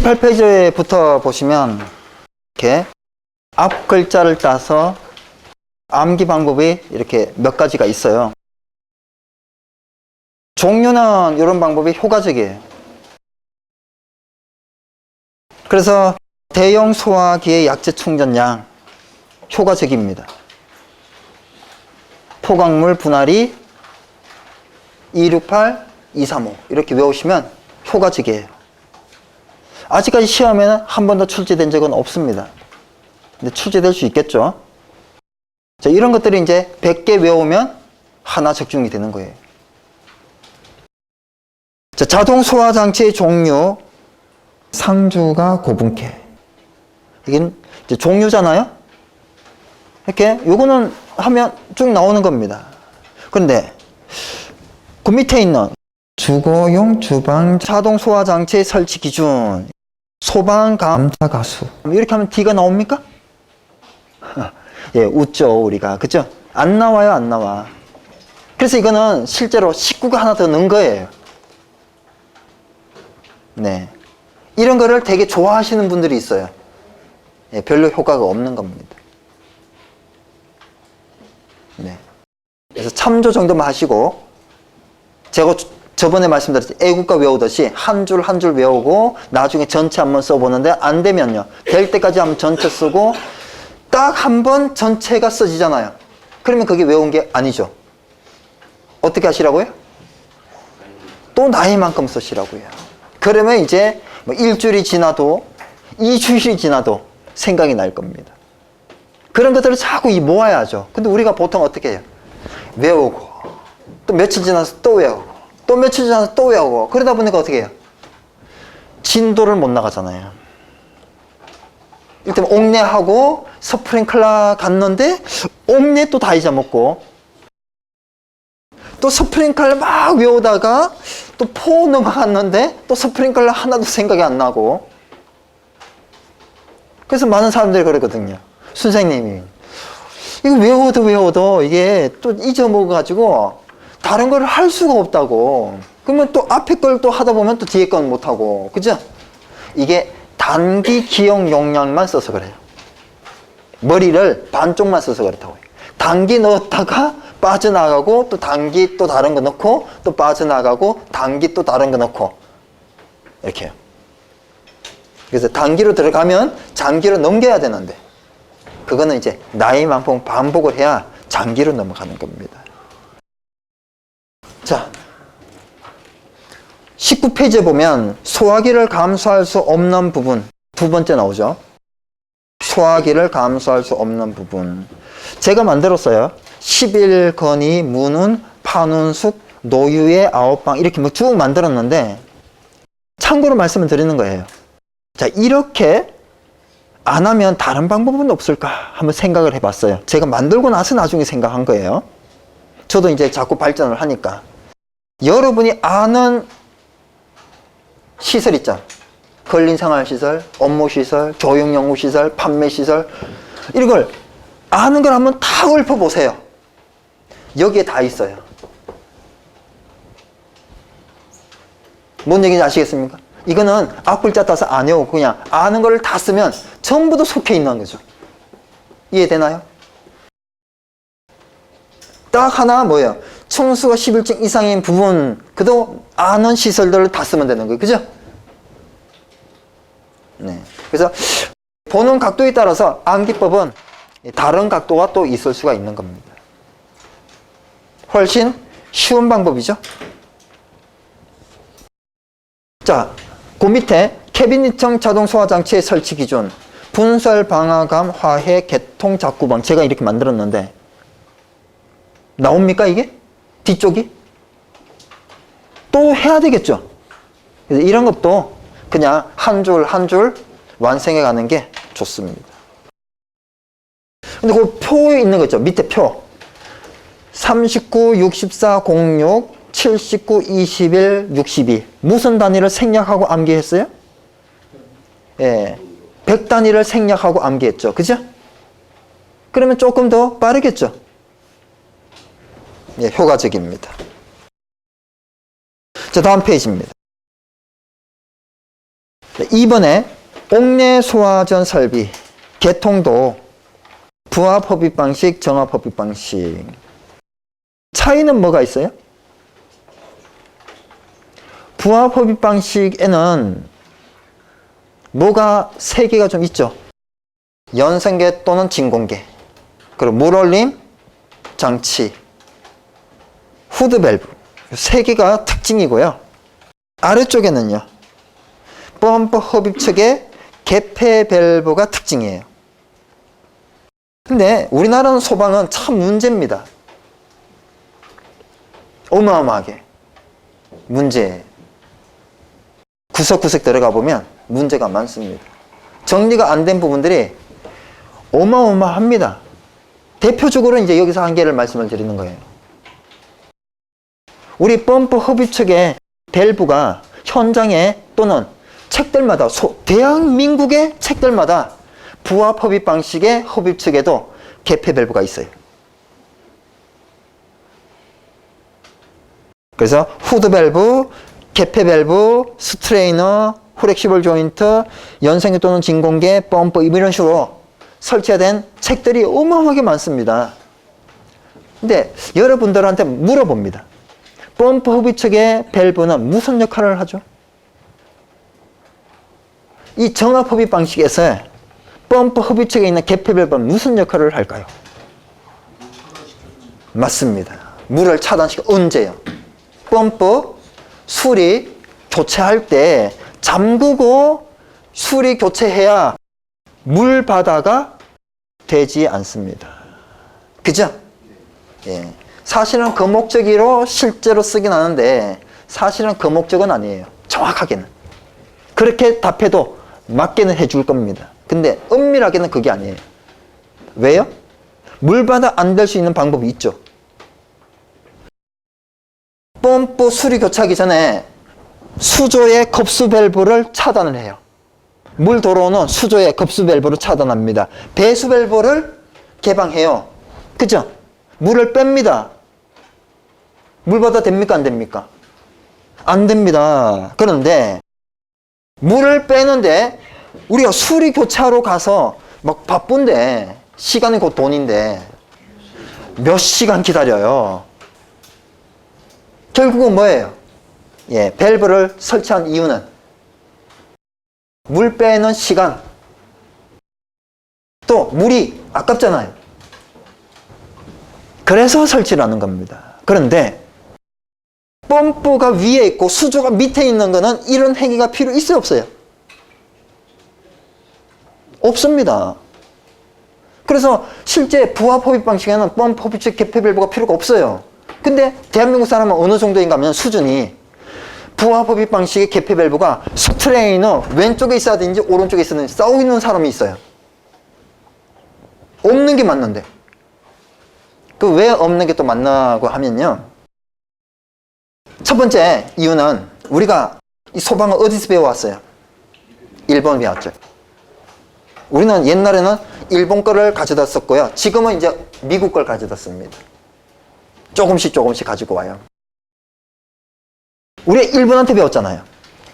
28페이지부터 보시면 이렇게 앞 글자를 따서 암기 방법이 이렇게 몇 가지가 있어요. 종류는 이런 방법이 효과적이에요. 그래서 대형 소화기의 약재 충전량 효과적입니다. 포각물 분할이 268, 235 이렇게 외우시면 효과적이에요. 아직까지 시험에는 한 번도 출제된 적은 없습니다. 근데 출제될 수 있겠죠. 자, 이런 것들이 이제 100개 외우면 하나 적중이 되는 거예요. 자, 자동 소화 장치의 종류, 상주가 고분캐. 이게 이제 종류잖아요. 이렇게 요거는 하면 쭉 나오는 겁니다. 그런데 그 밑에 있는 주거용 주방 자동 소화 장치의 설치 기준, 소방 감사 가수 이렇게 하면 D가 나옵니까? 예, 웃죠 우리가. 그죠? 안 나와요, 안 나와. 그래서 이거는 실제로 식구가 하나 더 넣은 거예요. 네, 이런 거를 되게 좋아하시는 분들이 있어요. 예, 별로 효과가 없는 겁니다. 네, 그래서 참조 정도만 하시고, 제가 저번에 말씀드렸지, 애국가 외우듯이 한 줄 한 줄 외우고 나중에 전체 한번 써보는데 안 되면요, 될 때까지 한번 전체 쓰고 딱 한 번 전체가 써지잖아요. 그러면 그게 외운 게 아니죠. 어떻게 하시라고요? 또 나이만큼 쓰시라고요. 그러면 이제 뭐 일주일이 지나도 2주일이 지나도 생각이 날 겁니다. 그런 것들을 자꾸 모아야죠. 근데 우리가 보통 어떻게 해요? 외우고 또 며칠 지나서 또 외우고 또 며칠 지나서 또 외우고, 그러다 보니까 어떻게 해요? 진도를 못 나가잖아요. 이를테면 옥내하고 스프링클러 갔는데 옥내 또 다 잊어먹고, 또 스프링클러 막 외우다가 또 포 넘어갔는데 또 스프링클러 하나도 생각이 안 나고. 그래서 많은 사람들이 그러거든요. 선생님이 이거 외워도 이게 또 잊어먹어가지고 다른 걸 할 수가 없다고. 그러면 또 앞에 걸 또 하다 보면 또 뒤에 건 못하고. 그죠? 이게 단기 기억 용량만 써서 그래요. 머리를 반쪽만 써서 그렇다고 해요. 단기 넣었다가 빠져나가고, 또 단기 또 다른 거 넣고, 또 빠져나가고, 단기 또 다른 거 넣고, 이렇게 해요. 그래서 단기로 들어가면 장기로 넘겨야 되는데, 그거는 이제 나이만큼 반복을 해야 장기로 넘어가는 겁니다. 자, 19페이지에 보면 소화기를 감수할 수 없는 부분, 두 번째 나오죠. 소화기를 감수할 수 없는 부분. 제가 만들었어요. 11건이 문운, 판운숙, 노유의 9방 이렇게 뭐 쭉 만들었는데, 참고로 말씀을 드리는 거예요. 자, 이렇게 안 하면 다른 방법은 없을까 한번 생각을 해봤어요. 제가 만들고 나서 나중에 생각한 거예요. 저도 이제 자꾸 발전을 하니까. 여러분이 아는 시설 있죠. 근린생활시설, 업무시설, 교육연구시설, 판매시설, 이런 걸 아는 걸 한번 다 읊어보세요. 여기에 다 있어요. 뭔 얘기인지 아시겠습니까? 이거는 앞글자 따서 안 외우고 그냥 아는 걸 다 쓰면 전부 다 속해 있는 거죠. 이해되나요? 딱 하나 뭐예요? 총수가 11층 이상인 부분, 그도 아는 시설들을 다 쓰면 되는 거예요. 그죠? 네. 그래서 보는 각도에 따라서 암기법은 다른 각도가 또 있을 수가 있는 겁니다. 훨씬 쉬운 방법이죠. 자, 그 밑에 캐비닛형 자동 소화 장치의 설치 기준, 분설 방화감 화해 개통 작구방, 제가 이렇게 만들었는데 나옵니까 이게? 뒤쪽이? 또 해야 되겠죠. 그래서 이런 것도 그냥 한 줄 한 줄 완성해 가는 게 좋습니다. 근데 그 표에 있는 거 있죠. 밑에 표. 39, 64, 06, 79, 21, 62. 무슨 단위를 생략하고 암기했어요? 예. 100 단위를 생략하고 암기했죠. 그죠? 그러면 조금 더 빠르겠죠. 예, 2번에 옥내 소화전 설비 개통도 부합 흡입 방식, 정합 흡입 방식. 차이는 뭐가 있어요? 부합 흡입 방식에는 뭐가 세 개가 좀 있죠. 연생계 또는 진공계, 그리고 물올림 장치, 후드 밸브. 세 개가 특징이고요. 아래쪽에는요, 펌프 흡입 측의 개폐 밸브가 특징이에요. 근데 우리나라는 소방은 참 문제입니다. 어마어마하게 문제예요. 구석구석 들어가 보면 문제가 많습니다. 정리가 안 된 부분들이 어마어마합니다. 대표적으로 이제 여기서 한 개를 말씀을 드리는 거예요. 우리 펌프 흡입 측의 밸브가 현장에 또는 책들마다, 대한민국의 책들마다 부합 흡입 방식의 흡입 측에도 개폐 밸브가 있어요. 그래서 후드 밸브, 개폐 밸브, 스트레이너, 후렉시블 조인트, 연생계 또는 진공계, 펌프 이런 식으로 설치된 책들이 어마어마하게 많습니다. 근데 여러분들한테 물어봅니다. 펌프 흡입 측의 밸브는 무슨 역할을 하죠? 이 정합 흡입 방식에서 펌프 흡입 측에 있는 개폐 밸브는 무슨 역할을 할까요? 맞습니다. 물을 차단시켜. 언제요? 펌프 수리 교체할 때 잠그고 수리 교체해야 물 바다가 되지 않습니다. 그죠? 예. 사실은 그 목적으로 실제로 쓰긴 하는데 사실은 그 목적은 아니에요. 정확하게는. 그렇게 답해도 맞게는 해줄 겁니다. 근데 엄밀하게는 그게 아니에요. 왜요? 물 바다 안 될 수 있는 방법이 있죠. 펌프 수리 교체하기 전에 수조의 급수 밸브를 차단을 해요. 물 들어오는 수조의 급수 밸브를 차단합니다. 배수 밸브를 개방해요. 그죠? 물을 뺍니다. 물 받아 됩니까? 안 됩니까? 안 됩니다. 그런데 물을 빼는데 우리가 수리 교체하러 가서 막 바쁜데 시간이 곧 돈인데 몇 시간 기다려요. 결국은 뭐예요? 예, 밸브를 설치한 이유는 물 빼는 시간, 또 물이 아깝잖아요. 그래서 설치를 하는 겁니다. 그런데 펌프가 위에 있고 수조가 밑에 있는 거는 이런 행위가 필요 있어요, 없어요? 없습니다. 그래서 실제 부합 흡입 방식에는 펌프 흡입 측 개폐 밸브가 필요가 없어요. 근데 대한민국 사람은 어느 정도인가 하면 수준이 부합 흡입 방식의 개폐 밸브가 스트레이너 왼쪽에 있어야 되는지 오른쪽에 있어야 되는지 싸우고 있는 사람이 있어요. 없는 게 맞는데. 그 왜 없는 게 또 맞나고 하면요. 첫 번째 이유는 우리가 이 소방을 어디서 배워왔어요? 일본 배웠죠. 우리는 옛날에는 일본 거를 가져다 썼고요. 지금은 이제 미국 걸 가져다 씁니다. 조금씩 가지고 와요. 우리 일본한테 배웠잖아요.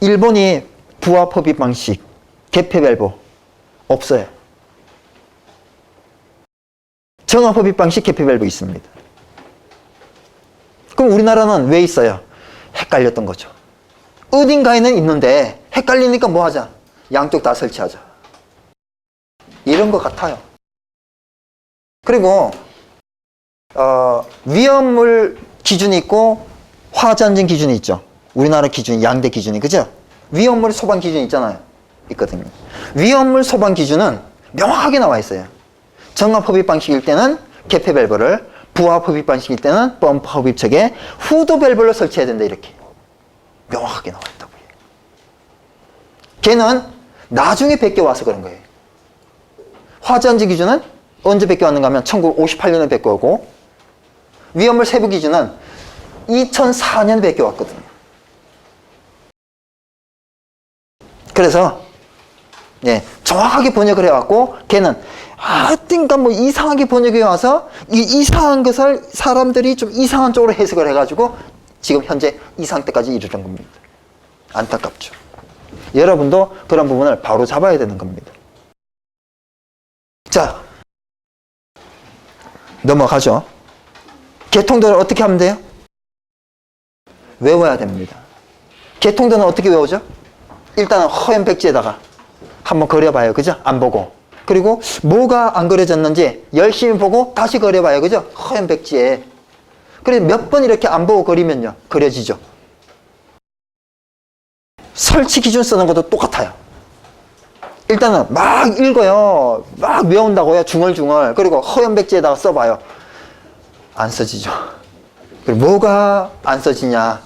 일본이 부합 흡입 방식, 개폐 밸브 없어요. 정합 흡입 방식, 개폐 밸브 있습니다. 그럼 우리나라는 왜 있어요? 헷갈렸던 거죠. 어딘가에는 있는데 헷갈리니까 뭐 하자? 양쪽 다 설치하자. 이런 것 같아요. 그리고 위험물 기준이 있고 화재안전 기준이 있죠. 우리나라 기준이 양대 기준이, 그죠? 위험물 소방 기준이 있잖아요. 있거든요. 위험물 소방 기준은 명확하게 나와 있어요. 정합 흡입 방식일 때는 개폐 밸브를, 부합 흡입 방식일 때는 펌프 흡입 측에 후드 밸브를 설치해야 된다. 이렇게 명확하게 나와 있다고요. 걔는 나중에 베껴와서 그런 거예요. 화재안전 기준은 언제 베껴왔는가 하면 1958년에 베껴오고, 위험물 세부 기준은 2004년에 베껴왔거든요. 그래서 예, 정확하게 번역을 해왔고, 걔는 하여튼가 뭐 이상하게 번역해 와서 이 이상한 것을 사람들이 좀 이상한 쪽으로 해석을 해가지고 지금 현재 이 상태까지 이르는 겁니다. 안타깝죠. 여러분도 그런 부분을 바로 잡아야 되는 겁니다. 자, 넘어가죠. 개통도를 어떻게 하면 돼요? 외워야 됩니다. 개통도는 어떻게 외우죠? 일단은 허연 백지에다가 한번 그려봐요. 그죠? 안 보고. 그리고 뭐가 안 그려졌는지 열심히 보고 다시 그려봐요. 그죠? 허연 백지에. 그래서 몇 번 이렇게 안 보고 그리면요, 그려지죠. 설치 기준 쓰는 것도 똑같아요. 일단은 막 읽어요. 막 외운다고요. 중얼중얼. 그리고 허연 백지에다가 써봐요. 안 써지죠. 그리고 뭐가 안 써지냐.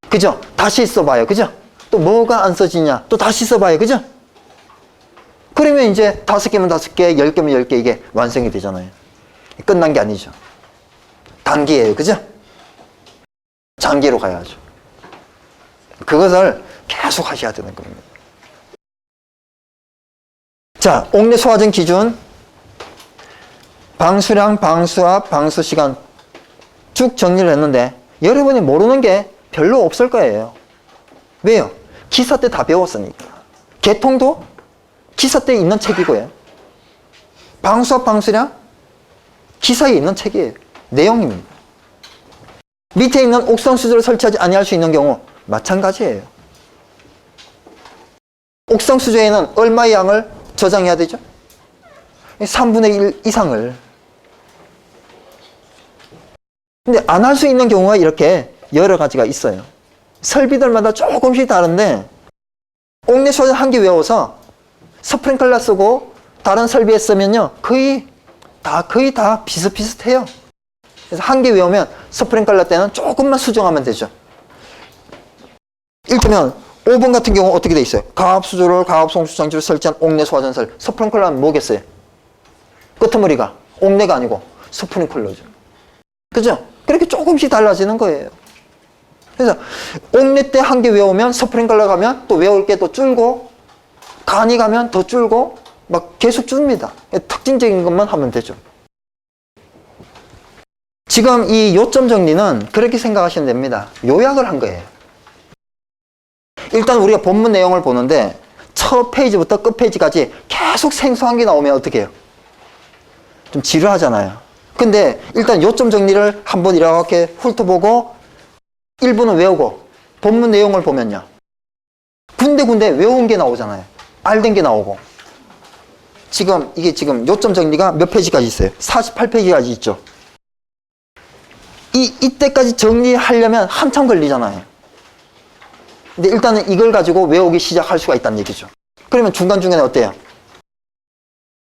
그죠? 다시 써봐요. 그죠? 또 뭐가 안 써지냐. 또 다시 써봐요. 그죠? 그러면 이제 5개면 5개, 10개면 10개 이게 완성이 되잖아요. 끝난 게 아니죠. 단기예요. 그죠? 장기로 가야죠. 그것을 계속 하셔야 되는 겁니다. 자, 옥내 소화전 기준, 방수량, 방수압, 방수시간 쭉 정리를 했는데 여러분이 모르는 게 별로 없을 거예요. 왜요? 기사 때 다 배웠으니까. 개통도 기사 때 있는 책이고요. 방수압, 방수량 기사에 있는 책이에요. 내용입니다. 밑에 있는 옥상수조를 설치하지 아니할 수 있는 경우 마찬가지예요. 옥상수조에는 얼마의 양을 저장해야 되죠? 3분의 1 이상을. 근데 안 할 수 있는 경우가 이렇게 여러 가지가 있어요. 설비들마다 조금씩 다른데 옥내 소화전 한 개 외워서 스프링클러 쓰고 다른 설비에 쓰면요 거의 다 비슷비슷해요. 그래서 한 개 외우면 스프링클러 때는 조금만 수정하면 되죠. 이를테면 5번 같은 경우 어떻게 돼 있어요? 가압수조를 가압송수장치로 설치한 옥내 소화전설. 스프링클러는 뭐겠어요? 끄트머리가 옥내가 아니고 스프링클러죠. 그죠? 그렇게 조금씩 달라지는 거예요. 그래서 옥내 때 한 개 외우면 스프링클러 가면 또 외울 게 또 줄고 간이 가면 더 줄고 막 계속 줍니다. 특징적인 것만 하면 되죠. 지금 이 요점 정리는 그렇게 생각하시면 됩니다. 요약을 한 거예요. 일단 우리가 본문 내용을 보는데 첫 페이지부터 끝 페이지까지 계속 생소한 게 나오면 어떻게 해요? 좀 지루하잖아요. 근데 일단 요점 정리를 한번 이렇게 훑어보고 1부는 외우고 본문 내용을 보면요. 군데군데 외운 게 나오잖아요. 알된 게 나오고. 이게 지금 요점 정리가 몇 페이지까지 있어요? 48페이지까지 있죠. 이때까지 정리하려면 한참 걸리잖아요. 근데 일단은 이걸 가지고 외우기 시작할 수가 있다는 얘기죠. 그러면 중간중간에 어때요?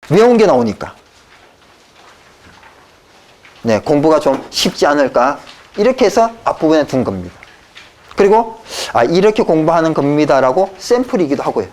외운 게 나오니까. 네, 공부가 좀 쉽지 않을까? 이렇게 해서 앞부분에 둔 겁니다. 그리고, 이렇게 공부하는 겁니다라고 샘플이기도 하고요.